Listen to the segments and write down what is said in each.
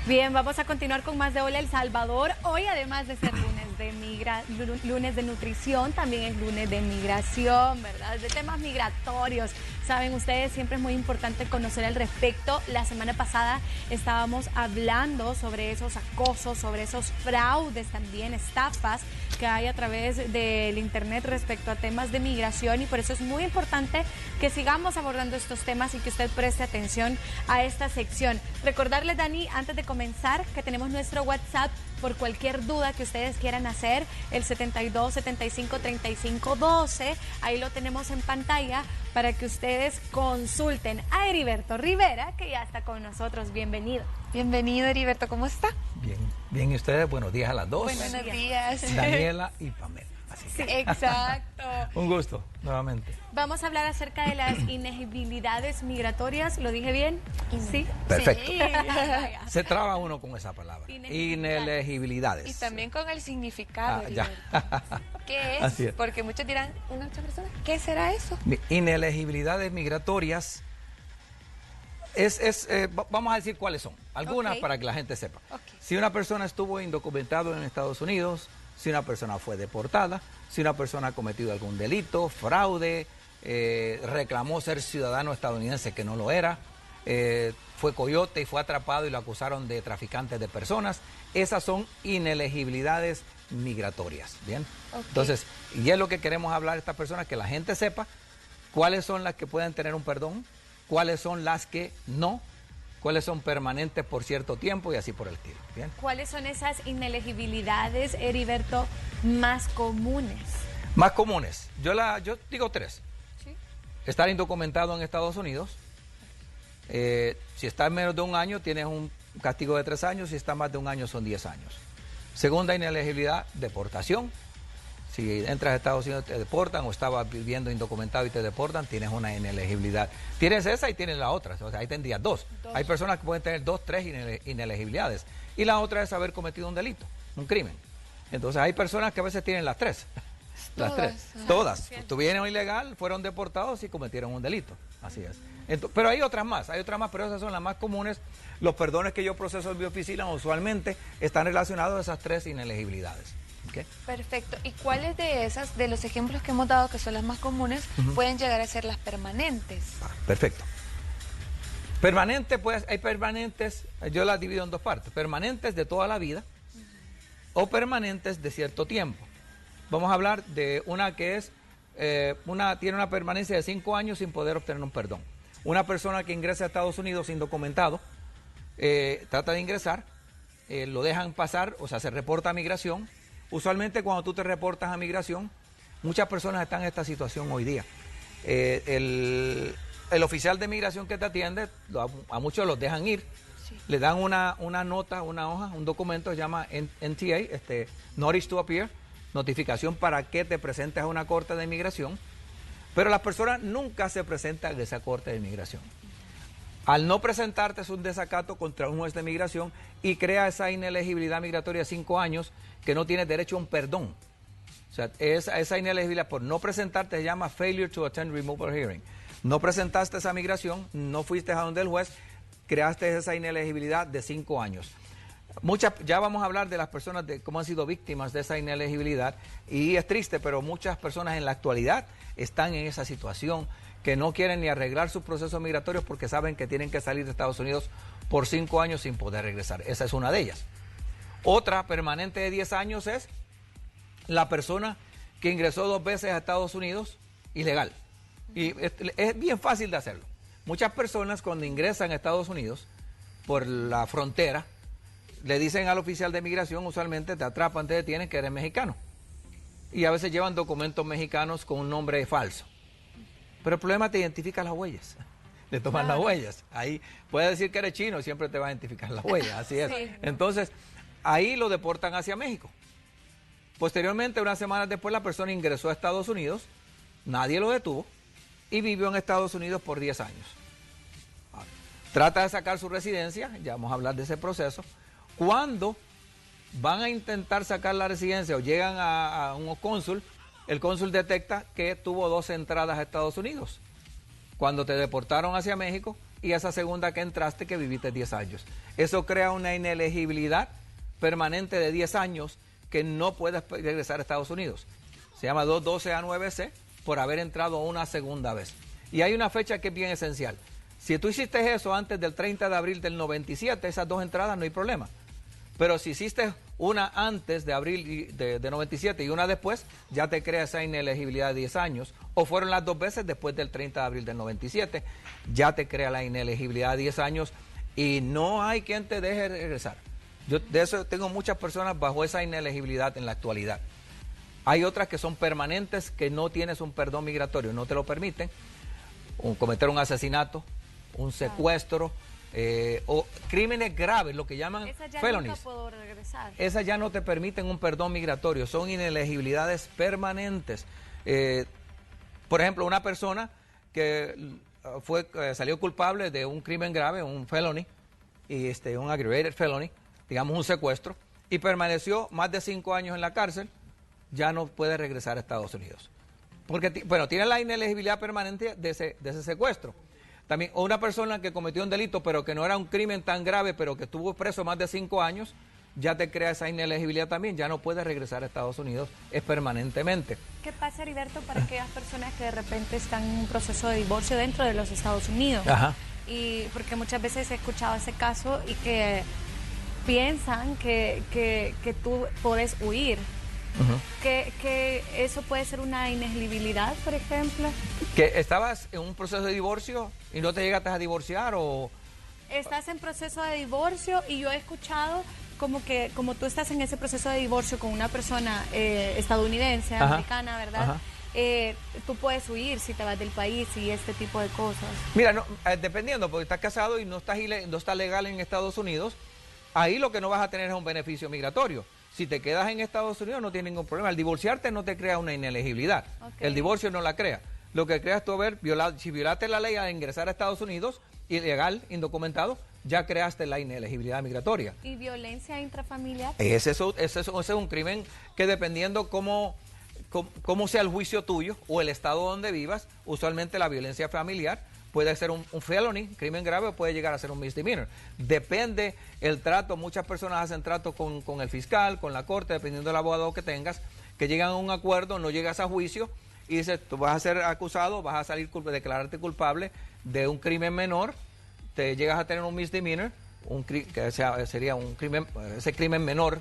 Bien, vamos a continuar con más de Hola El Salvador. Hoy, además de ser lunes de nutrición, también es lunes de migración, ¿verdad? De temas migratorios. Saben ustedes, siempre es muy importante conocer al respecto. La semana pasada estábamos hablando sobre esos acosos, sobre esos fraudes también, estafas que hay a través del internet respecto a temas de migración, y por eso es muy importante que sigamos abordando estos temas y que usted preste atención a esta sección. Recordarle, Dani, antes de comenzar, que tenemos nuestro WhatsApp por cualquier duda que ustedes quieran hacer, el 72 75 35 12. Ahí lo tenemos en pantalla para que ustedes consulten a Heriberto Rivera, que ya está con nosotros. Bienvenido. Bienvenido, Heriberto, ¿cómo está? Bien, bien, y ustedes, buenos días a las dos. Buenos días. Daniela y Pamela. Así que, Sí, exacto. un gusto, nuevamente. Vamos a hablar acerca de las inelegibilidades migratorias. ¿Lo dije bien? Sí. Perfecto. Sí. Se traba uno con esa palabra. Inelegibilidades. Y también con el significado, ya. Heriberto. ¿Qué es? Así es. Porque muchos dirán, muchas personas, ¿qué será eso? Inelegibilidades migratorias vamos a decir cuáles son. Algunas para que la gente sepa. Si una persona estuvo indocumentado en Estados Unidos, si una persona fue deportada, si una persona ha cometido algún delito, fraude, reclamó ser ciudadano estadounidense que no lo era, fue coyote y fue atrapado y lo acusaron de traficantes de personas, esas son inelegibilidades migratorias, ¿bien? Entonces, y es lo que queremos hablar a estas personas, que la gente sepa cuáles son las que pueden tener un perdón, cuáles son las que no, cuáles son permanentes por cierto tiempo y así por el estilo. ¿Bien? ¿Cuáles son esas inelegibilidades, Heriberto, más comunes? Más comunes. Yo digo tres. ¿Sí? Estar indocumentado en Estados Unidos. Si está menos de un año, tienes un castigo de 3 años. Si está más de un año, son 10 años. Segunda inelegibilidad, deportación. Si entras a Estados Unidos, te deportan, o estabas viviendo indocumentado y te deportan, tienes una inelegibilidad. Tienes esa y tienes la otra, o sea, ahí tendrías dos. Hay personas que pueden tener 2, 3 inelegibilidades. Y la otra es haber cometido un delito, un crimen. Entonces hay personas que a veces tienen las tres. Las tres. Todas. Estuvieron ilegal, fueron deportados y cometieron un delito. Así es. Pero hay otras más, pero esas son las más comunes. Los perdones que yo proceso en mi oficina usualmente están relacionados a esas 3 inelegibilidades. ¿Okay? Perfecto. ¿Y cuáles de esas, de los ejemplos que hemos dado, que son las más comunes, pueden llegar a ser las permanentes? Perfecto. Permanentes, pues hay permanentes, yo las divido en 2 partes. Permanentes de toda la vida o permanentes de cierto tiempo. Vamos a hablar de una que es, tiene una permanencia de 5 años sin poder obtener un perdón. Una persona que ingresa a Estados Unidos indocumentado, trata de ingresar, lo dejan pasar, o sea, se reporta a migración. Usualmente cuando tú te reportas a migración, muchas personas están en esta situación hoy día. El oficial de migración que te atiende, a muchos los dejan ir, le dan una nota, una hoja, un documento, se llama NTA, Notice to Appear, notificación para que te presentes a una corte de inmigración, pero las personas nunca se presentan a esa corte de inmigración. Al no presentarte es un desacato contra un juez de migración y crea esa inelegibilidad migratoria de 5 años que no tienes derecho a un perdón. O sea, esa inelegibilidad por no presentarte se llama failure to attend removal hearing. No presentaste esa migración, no fuiste a donde el juez, creaste esa inelegibilidad de 5 años. Ya vamos a hablar de las personas de cómo han sido víctimas de esa inelegibilidad, y es triste, pero muchas personas en la actualidad están en esa situación, que no quieren ni arreglar sus procesos migratorios porque saben que tienen que salir de Estados Unidos por 5 años sin poder regresar. Esa es una de ellas. Otra permanente de 10 años es la persona que ingresó 2 veces a Estados Unidos ilegal. Y es bien fácil de hacerlo. Muchas personas cuando ingresan a Estados Unidos por la frontera, le dicen al oficial de migración, usualmente te atrapan, te detienen, que eres mexicano. Y a veces llevan documentos mexicanos con un nombre falso. Pero el problema te identifica las huellas. Le toman las huellas. Ahí puedes decir que eres chino, siempre te va a identificar las huellas. Así es. Sí. Entonces, ahí lo deportan hacia México. Posteriormente, unas semanas después, la persona ingresó a Estados Unidos, nadie lo detuvo y vivió en Estados Unidos por 10 años. Trata de sacar su residencia, ya vamos a hablar de ese proceso. Cuando van a intentar sacar la residencia o llegan a un cónsul, el cónsul detecta que tuvo 2 entradas a Estados Unidos. Cuando te deportaron hacia México, y esa segunda que entraste que viviste 10 años. Eso crea una inelegibilidad permanente de 10 años que no puedes regresar a Estados Unidos. Se llama 212A9C por haber entrado una segunda vez. Y hay una fecha que es bien esencial. Si tú hiciste eso antes del 30 de abril del 97, esas dos entradas no hay problema. Pero si hiciste una antes de abril de 97 y una después, ya te crea esa inelegibilidad de 10 años. O fueron las dos veces después del 30 de abril del 97, ya te crea la inelegibilidad de 10 años y no hay quien te deje regresar. Yo de eso tengo muchas personas bajo esa inelegibilidad en la actualidad. Hay otras que son permanentes, que no tienes un perdón migratorio, no te lo permiten. Cometer un asesinato, un secuestro, o crímenes graves, lo que llaman felonies. Nunca puedo regresar. Esas ya no te permiten un perdón migratorio, son inelegibilidades permanentes. Por ejemplo, una persona que salió culpable de un crimen grave, un felony, y un aggravated felony, digamos un secuestro, y permaneció más de 5 años en la cárcel, ya no puede regresar a Estados Unidos. Porque, bueno, tiene la inelegibilidad permanente de ese secuestro. También una persona que cometió un delito, pero que no era un crimen tan grave, pero que estuvo preso más de 5 años, ya te crea esa inelegibilidad también, ya no puede regresar a Estados Unidos, es permanentemente. ¿Qué pasa, Heriberto, para aquellas personas que de repente están en un proceso de divorcio dentro de los Estados Unidos? Ajá. Y porque muchas veces he escuchado ese caso y que piensan que tú puedes huir. Que eso puede ser una inelegibilidad, por ejemplo. ¿Que estabas en un proceso de divorcio y no te llegaste a divorciar o...? Estás en proceso de divorcio y yo he escuchado como tú estás en ese proceso de divorcio con una persona estadounidense, americana, ¿verdad? Tú puedes huir si te vas del país y este tipo de cosas. Mira, no, dependiendo, porque estás casado y no estás legal en Estados Unidos, ahí lo que no vas a tener es un beneficio migratorio. Si te quedas en Estados Unidos no tiene ningún problema. El divorciarte no te crea una inelegibilidad. Okay. El divorcio no la crea. Lo que crea es tú si violaste la ley al ingresar a Estados Unidos, ilegal, indocumentado, ya creaste la inelegibilidad migratoria. ¿Y violencia intrafamiliar? Ese es un crimen que dependiendo cómo sea el juicio tuyo o el estado donde vivas, usualmente la violencia familiar puede ser un felony, crimen grave, o puede llegar a ser un misdemeanor. Depende el trato, muchas personas hacen trato con el fiscal, con la corte, dependiendo del abogado que tengas, que llegan a un acuerdo, no llegas a juicio y dices, tú vas a ser acusado, vas a salir declararte culpable de un crimen menor, te llegas a tener un misdemeanor, que sería un crimen, ese crimen menor,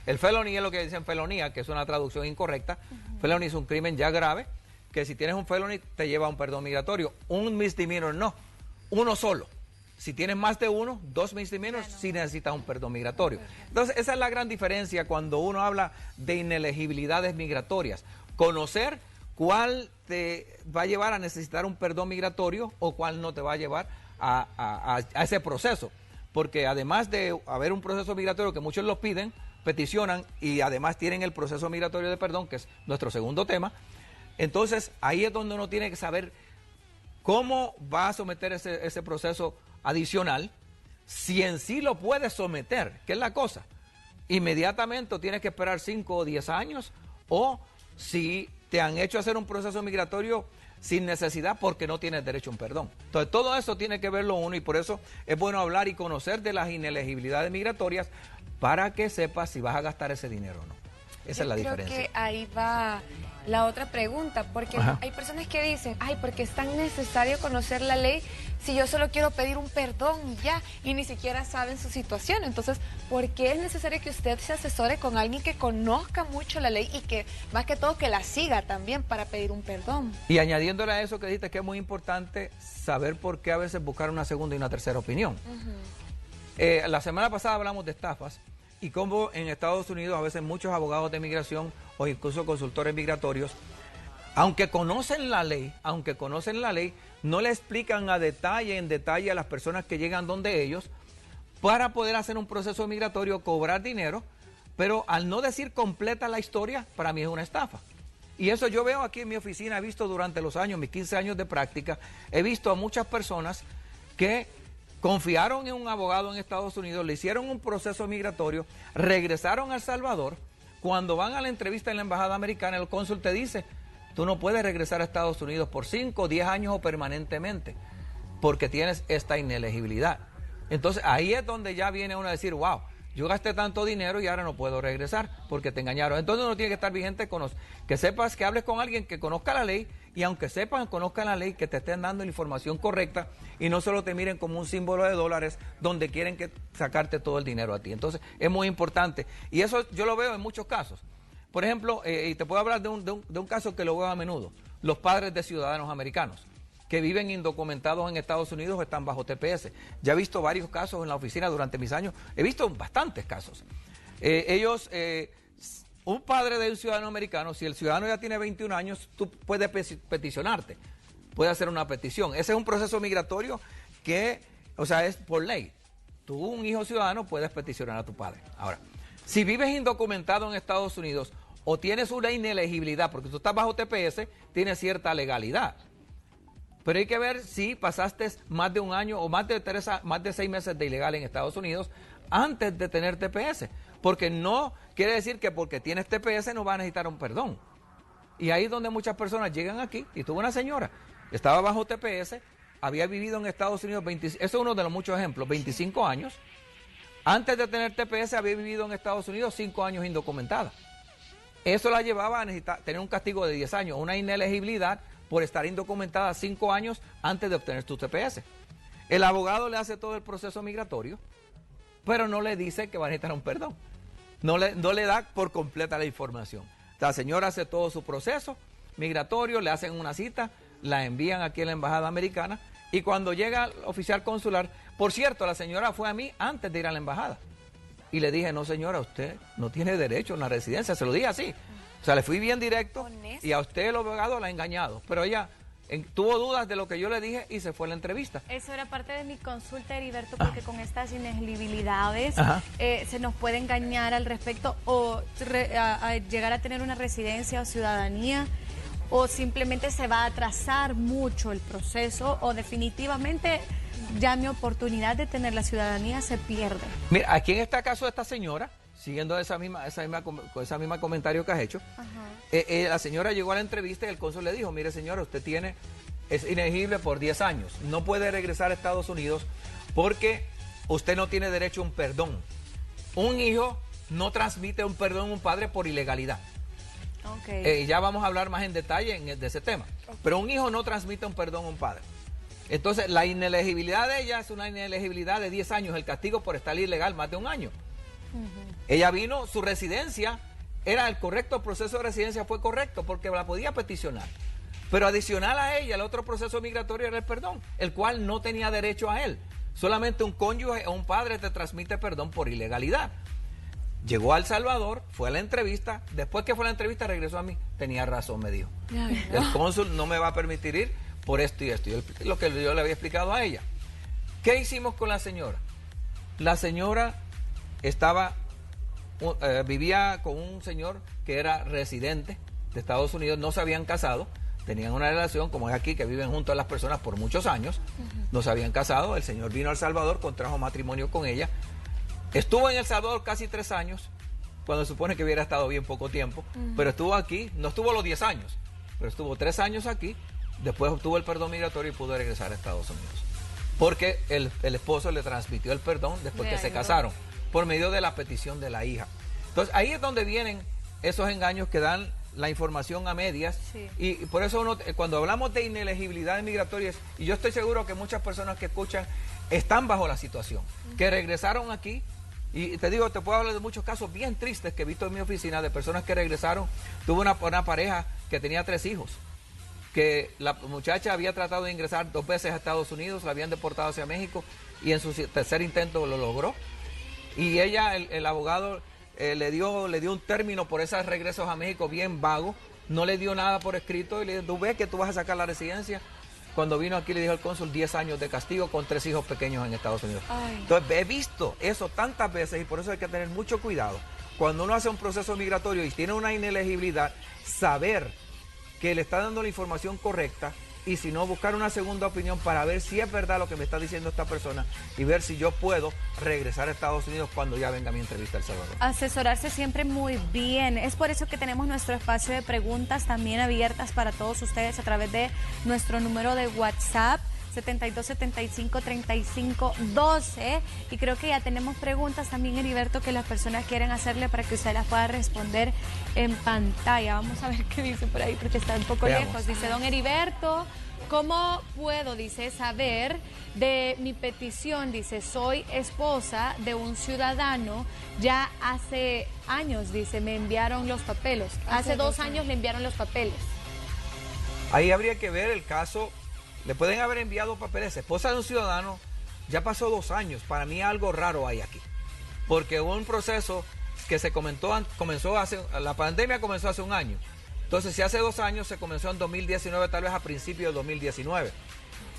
el felony es lo que dicen felonía, que es una traducción incorrecta. Felony es un crimen ya grave, que si tienes un felony te lleva a un perdón migratorio. Un misdemeanor no, uno solo. Si tienes más de uno, 2 misdemeanors, sí necesitas un perdón migratorio. Entonces, esa es la gran diferencia cuando uno habla de inelegibilidades migratorias. Conocer cuál te va a llevar a necesitar un perdón migratorio o cuál no te va a llevar a ese proceso. Porque además de haber un proceso migratorio que muchos lo piden, peticionan y además tienen el proceso migratorio de perdón, que es nuestro segundo tema, entonces ahí es donde uno tiene que saber cómo va a someter ese proceso adicional, si en sí lo puedes someter, que es la cosa. Inmediatamente tienes que esperar 5 o 10 años, o si te han hecho hacer un proceso migratorio sin necesidad porque no tienes derecho a un perdón. Entonces todo eso tiene que verlo uno y por eso es bueno hablar y conocer de las inelegibilidades migratorias para que sepas si vas a gastar ese dinero o no. Esa es la diferencia. Creo que ahí va la otra pregunta, porque hay personas que dicen, ay, porque es tan necesario conocer la ley si yo solo quiero pedir un perdón y ya, y ni siquiera saben su situación. Entonces, ¿por qué es necesario que usted se asesore con alguien que conozca mucho la ley y que, más que todo, que la siga también para pedir un perdón? Y añadiéndole a eso que dijiste, que es muy importante saber por qué a veces buscar una segunda y una tercera opinión. La semana pasada hablamos de estafas y cómo en Estados Unidos a veces muchos abogados de migración o incluso consultores migratorios, aunque conocen la ley, no le explican en detalle a las personas que llegan donde ellos para poder hacer un proceso migratorio, cobrar dinero, pero al no decir completa la historia, para mí es una estafa. Y eso yo veo aquí en mi oficina, he visto durante los años, mis 15 años de práctica, he visto a muchas personas que confiaron en un abogado en Estados Unidos, le hicieron un proceso migratorio, regresaron a El Salvador. Cuando van a la entrevista en la embajada americana, el cónsul te dice, tú no puedes regresar a Estados Unidos por 5, 10 años o permanentemente. porque tienes esta inelegibilidad. Entonces ahí es donde ya viene uno a decir, wow, yo gasté tanto dinero y ahora no puedo regresar porque te engañaron. Entonces uno tiene que estar vigente con que sepas, que hables con alguien que conozca la ley, y aunque sepan, conozcan la ley, que te estén dando la información correcta y no solo te miren como un símbolo de dólares donde quieren sacarte todo el dinero a ti. Entonces es muy importante, y eso yo lo veo en muchos casos. Por ejemplo, y te puedo hablar de un caso que lo veo a menudo: los padres de ciudadanos americanos que viven indocumentados en Estados Unidos están bajo TPS. Ya he visto varios casos en la oficina durante mis años, he visto bastantes casos. Un padre de un ciudadano americano, si el ciudadano ya tiene 21 años, tú puedes peticionarte, puedes hacer una petición. Ese es un proceso migratorio que, o sea, es por ley. Tú, un hijo ciudadano, puedes peticionar a tu padre. Ahora, si vives indocumentado en Estados Unidos o tienes una inelegibilidad, porque tú estás bajo TPS, tienes cierta legalidad. Pero hay que ver si pasaste más de un año o más de 6 meses de ilegal en Estados Unidos antes de tener TPS. Porque no quiere decir que porque tienes TPS no vas a necesitar un perdón. Y ahí es donde muchas personas llegan aquí. Y tuve una señora, estaba bajo TPS, había vivido en Estados Unidos, eso es uno de los muchos ejemplos, 25 años. Antes de tener TPS había vivido en Estados Unidos 5 años indocumentada. Eso la llevaba a tener un castigo de 10 años, una inelegibilidad por estar indocumentada 5 años antes de obtener tu TPS. El abogado le hace todo el proceso migratorio, pero no le dice que va a necesitar un perdón. No le da por completa la información. La señora hace todo su proceso migratorio, le hacen una cita, la envían aquí a la embajada americana, y cuando llega el oficial consular, por cierto, la señora fue a mí antes de ir a la embajada. Y le dije, no señora, usted no tiene derecho a una residencia, se lo dije así. O sea, le fui bien directo, y a usted el abogado la ha engañado. Pero ella tuvo dudas de lo que yo le dije y se fue a la entrevista. Eso era parte de mi consulta, Heriberto, porque con estas inelegibilidades se nos puede engañar al respecto o a llegar a tener una residencia o ciudadanía, o simplemente se va a atrasar mucho el proceso, o definitivamente ya mi oportunidad de tener la ciudadanía se pierde. Mira, aquí en este caso de esta señora, siguiendo ese mismo comentario que has hecho, la señora llegó a la entrevista y el cónsul le dijo, mire señora, usted es inelegible por 10 años, no puede regresar a Estados Unidos porque usted no tiene derecho a un perdón. Un hijo no transmite un perdón a un padre por ilegalidad. Ya vamos a hablar más en detalle de ese tema. Pero un hijo no transmite un perdón a un padre. Entonces la inelegibilidad de ella es una inelegibilidad de 10 años, el castigo por estar ilegal más de un año. Ella vino, su residencia era el correcto, el proceso de residencia fue correcto porque la podía peticionar. Pero adicional a ella, el otro proceso migratorio era el perdón, el cual no tenía derecho a él. Solamente un cónyuge o un padre te transmite perdón por ilegalidad. Llegó a El Salvador, fue a la entrevista, después que fue a la entrevista regresó a mí. Tenía razón, me dijo. El cónsul no me va a permitir ir por esto y esto. Lo que yo le había explicado a ella. ¿Qué hicimos con la señora? La señora vivía con un señor que era residente de Estados Unidos, no se habían casado, tenían una relación, como es aquí, que viven juntos las personas por muchos años, no se habían casado, el señor vino a El Salvador, contrajo matrimonio con ella, estuvo en El Salvador casi 3 años, cuando se supone que hubiera estado bien poco tiempo, pero estuvo aquí, no estuvo los 10 años, pero estuvo 3 años aquí, después obtuvo el perdón migratorio y pudo regresar a Estados Unidos, porque el esposo le transmitió el perdón después que se casaron, por medio de la petición de la hija. Entonces ahí es donde vienen esos engaños que dan la información a medias, y por eso cuando hablamos de inelegibilidades migratorias, y yo estoy seguro que muchas personas que escuchan están bajo la situación, que regresaron aquí, y te digo, te puedo hablar de muchos casos bien tristes que he visto en mi oficina de personas que regresaron. Tuve una pareja que tenía 3 hijos, que la muchacha había tratado de ingresar 2 veces a Estados Unidos, la habían deportado hacia México, y en su tercer intento lo logró. Y ella, el abogado, le dio un término por esos regresos a México bien vago, no le dio nada por escrito, y le dijo, ¿tú ves que tú vas a sacar la residencia? Cuando vino aquí le dijo al cónsul 10 años de castigo con 3 hijos pequeños en Estados Unidos. Entonces he visto eso tantas veces, y por eso hay que tener mucho cuidado. Cuando uno hace un proceso migratorio y tiene una inelegibilidad, saber que le está dando la información correcta, y si no, buscar una segunda opinión para ver si es verdad lo que me está diciendo esta persona y ver si yo puedo regresar a Estados Unidos cuando ya venga mi entrevista a El Salvador. Asesorarse siempre muy bien. Es por eso que tenemos nuestro espacio de preguntas también abiertas para todos ustedes a través de nuestro número de WhatsApp 7275-3512. Y creo que ya tenemos preguntas también, Heriberto, que las personas quieren hacerle para que usted las pueda responder en pantalla. Vamos a ver qué dice por ahí, porque está un poco lejos. Dice, don Heriberto, ¿cómo puedo, dice, saber de mi petición? Dice, soy esposa de un ciudadano, ya hace años, dice, me enviaron los papeles. Hace 2 años le enviaron los papeles. Ahí habría que ver el caso. Le pueden haber enviado papeles. Esposa de un ciudadano, ya pasó 2 años. Para mí algo raro hay aquí. Porque hubo un proceso que se comenzó la pandemia comenzó hace 1 año. Entonces, si hace 2 años se comenzó en 2019, tal vez a principios de 2019.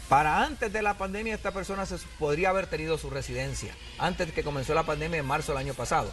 Para antes de la pandemia, esta persona podría haber tenido su residencia, antes de que comenzó la pandemia en marzo del año pasado.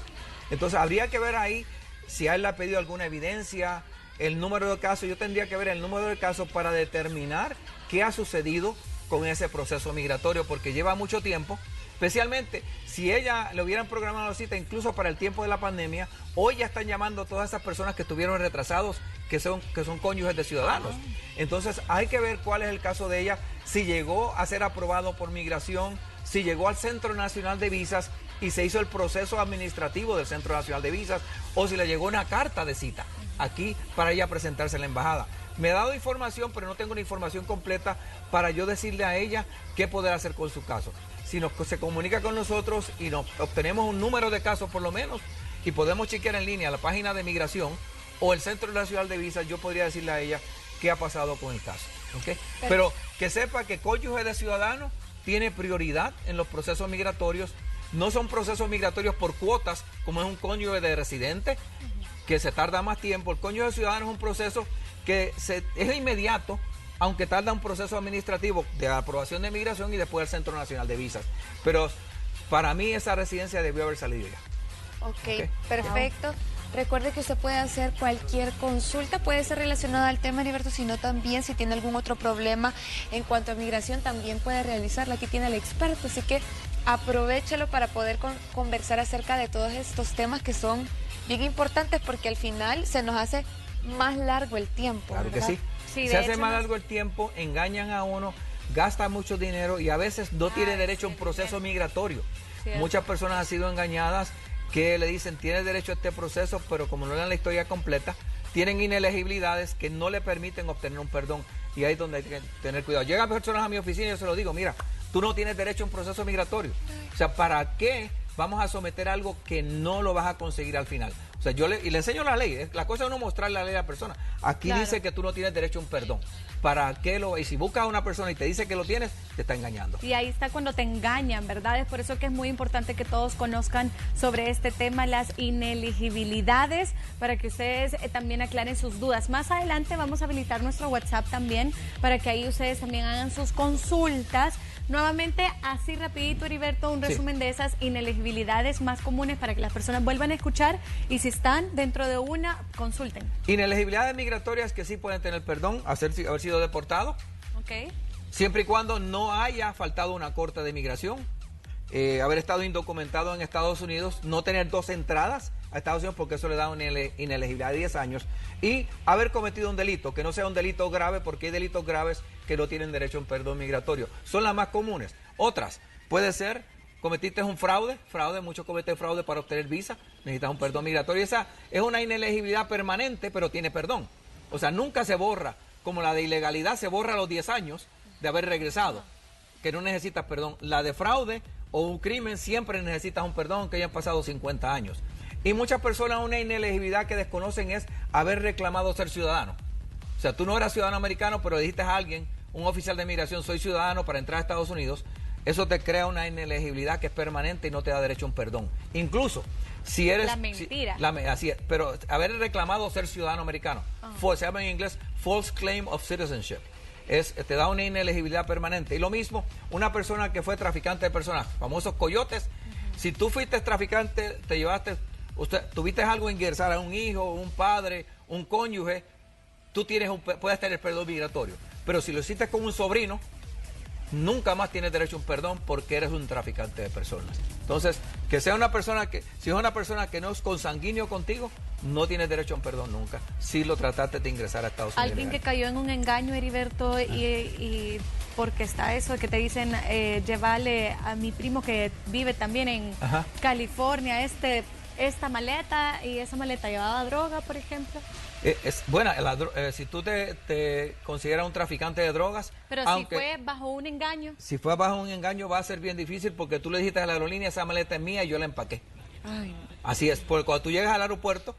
Entonces, habría que ver ahí si a él le ha pedido alguna evidencia, el número de casos. Yo tendría que ver el número de casos para determinar qué ha sucedido con ese proceso migratorio, porque lleva mucho tiempo. Especialmente si ella le hubieran programado la cita incluso para el tiempo de la pandemia, hoy ya están llamando a todas esas personas que estuvieron retrasados, que son cónyuges de ciudadanos. Entonces hay que ver cuál es el caso de ella, si llegó a ser aprobado por migración, si llegó al Centro Nacional de Visas y se hizo el proceso administrativo del Centro Nacional de Visas, o si le llegó una carta de cita aquí para ella presentarse en la embajada. Me ha dado información, pero no tengo una información completa para yo decirle a ella qué poder hacer con su caso. Si se comunica con nosotros y nos obtenemos un número de casos por lo menos y podemos chequear en línea la página de migración o el Centro Nacional de Visas, yo podría decirle a ella qué ha pasado con el caso. ¿Okay? Pero que sepa que cónyuge de ciudadano tiene prioridad en los procesos migratorios. No son procesos migratorios por cuotas, como es un cónyuge de residente, que se tarda más tiempo. El cónyuge de ciudadano es un proceso que es inmediato, aunque tarda un proceso administrativo de aprobación de migración y después el Centro Nacional de Visas. Pero para mí esa residencia debió haber salido ya. Ok, perfecto. Recuerde que usted puede hacer cualquier consulta, puede ser relacionada al tema, Heriberto, sino también si tiene algún otro problema en cuanto a migración, también puede realizarla. Aquí tiene el experto, así que aprovéchelo para poder conversar acerca de todos estos temas que son bien importantes, porque al final se nos hace más largo el tiempo. Claro, ¿verdad? Que sí. Sí, se hace más largo el tiempo, engañan a uno, gasta mucho dinero y a veces no tiene derecho a un proceso migratorio. Muchas personas han sido engañadas que le dicen, tienes derecho a este proceso, pero como no le dan la historia completa, tienen inelegibilidades que no le permiten obtener un perdón. Y ahí es donde hay que tener cuidado. Llegan personas a mi oficina y yo se lo digo, mira, tú no tienes derecho a un proceso migratorio. O sea, ¿para qué vamos a someter algo que no lo vas a conseguir al final? O sea, le enseño la ley. La cosa es no mostrar la ley a la persona. Aquí dice que tú no tienes derecho a un perdón. ¿Para qué y si buscas a una persona y te dice que lo tienes, te está engañando? Y ahí está cuando te engañan, ¿verdad? Es por eso que es muy importante que todos conozcan sobre este tema, las inelegibilidades, para que ustedes también aclaren sus dudas. Más adelante vamos a habilitar nuestro WhatsApp también, para que ahí ustedes también hagan sus consultas. Nuevamente, así rapidito, Heriberto, un resumen de esas inelegibilidades más comunes para que las personas vuelvan a escuchar y si están dentro de una, consulten. Inelegibilidades migratorias que sí pueden tener perdón, haber sido deportado. Ok. Siempre y cuando no haya faltado una corte de migración, haber estado indocumentado en Estados Unidos, no tener 2 entradas a Estados Unidos porque eso le da una inelegibilidad de 10 años y haber cometido un delito, que no sea un delito grave porque hay delitos graves que no tienen derecho a un perdón migratorio. Son las más comunes. Otras, puede ser, cometiste un fraude, muchos cometen fraude para obtener visa, necesitas un perdón migratorio. Esa es una inelegibilidad permanente, pero tiene perdón. O sea, nunca se borra, como la de ilegalidad se borra a los 10 años de haber regresado, que no necesitas perdón. La de fraude o un crimen siempre necesitas un perdón, aunque hayan pasado 50 años. Y muchas personas una inelegibilidad que desconocen es haber reclamado ser ciudadano. O sea, tú no eras ciudadano americano, pero dijiste a alguien, un oficial de migración, soy ciudadano para entrar a Estados Unidos. Eso te crea una inelegibilidad que es permanente y no te da derecho a un perdón. Incluso, si eres... La mentira. Así es, pero haber reclamado ser ciudadano americano. Se llama en inglés false claim of citizenship. Te da una inelegibilidad permanente. Y lo mismo, una persona que fue traficante de personas, famosos coyotes. Si tú fuiste traficante, te llevaste... tuviste algo en ingresar a un hijo, un padre, un cónyuge, tú puedes tener perdón migratorio. Pero si lo hiciste con un sobrino, nunca más tienes derecho a un perdón porque eres un traficante de personas. Entonces, si es una persona que no es consanguíneo contigo, no tienes derecho a un perdón nunca. Si lo trataste de ingresar a Estados Unidos. Alguien que cayó en un engaño, Heriberto, y porque está eso de que te dicen llevarle a mi primo que vive también en California esta maleta, y esa maleta llevaba droga, por ejemplo. Bueno, si tú te consideras un traficante de drogas... Pero si fue bajo un engaño... Si fue bajo un engaño va a ser bien difícil, porque tú le dijiste a la aerolínea, esa maleta es mía y yo la empaqué. Ay. Así es, porque cuando tú llegas al aeropuerto,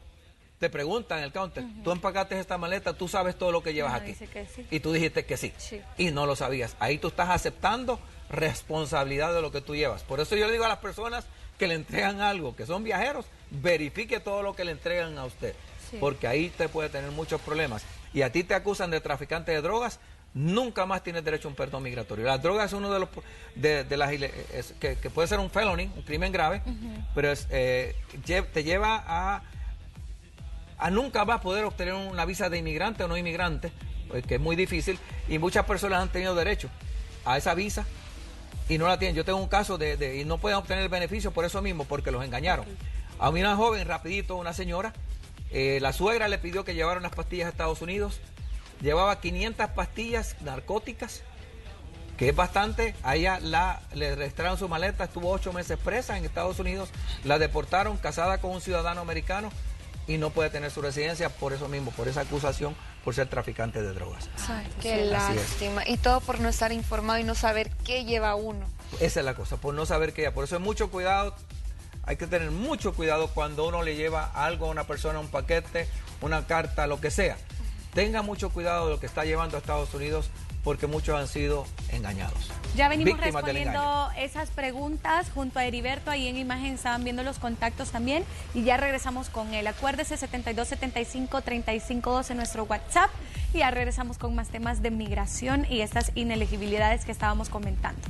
te preguntan en el counter, tú empacaste esta maleta, tú sabes todo lo que llevas aquí. Dice que sí. Y tú dijiste que sí, y no lo sabías. Ahí tú estás aceptando responsabilidad de lo que tú llevas. Por eso yo le digo a las personas que le entregan algo, que son viajeros, verifique todo lo que le entregan a usted. Porque ahí te puede tener muchos problemas. Y a ti te acusan de traficante de drogas, nunca más tienes derecho a un perdón migratorio. Las drogas es uno de los que puede ser un felony, un crimen grave, pero te lleva a nunca más poder obtener una visa de inmigrante o no inmigrante, que es muy difícil, y muchas personas han tenido derecho a esa visa y no la tienen. Yo tengo un caso y no pueden obtener el beneficio por eso mismo, porque los engañaron. A mí una joven, rapidito, una señora, la suegra le pidió que llevara unas pastillas a Estados Unidos, llevaba 500 pastillas narcóticas, que es bastante. A ella le registraron su maleta, estuvo 8 meses presa en Estados Unidos, la deportaron, casada con un ciudadano americano, y no puede tener su residencia por eso mismo, por esa acusación, por ser traficante de drogas. Ay, qué lástima. Y todo por no estar informado y no saber qué lleva uno. Esa es la cosa, por no saber qué lleva. Por eso hay mucho cuidado. Hay que tener mucho cuidado cuando uno le lleva algo a una persona, un paquete, una carta, lo que sea. Tenga mucho cuidado de lo que está llevando a Estados Unidos, porque muchos han sido engañados. Ya venimos respondiendo esas preguntas junto a Heriberto. Ahí en imagen estaban viendo los contactos también. Y ya regresamos con él. Acuérdese, 7275-3512 en nuestro WhatsApp. Y ya regresamos con más temas de migración y estas inelegibilidades que estábamos comentando.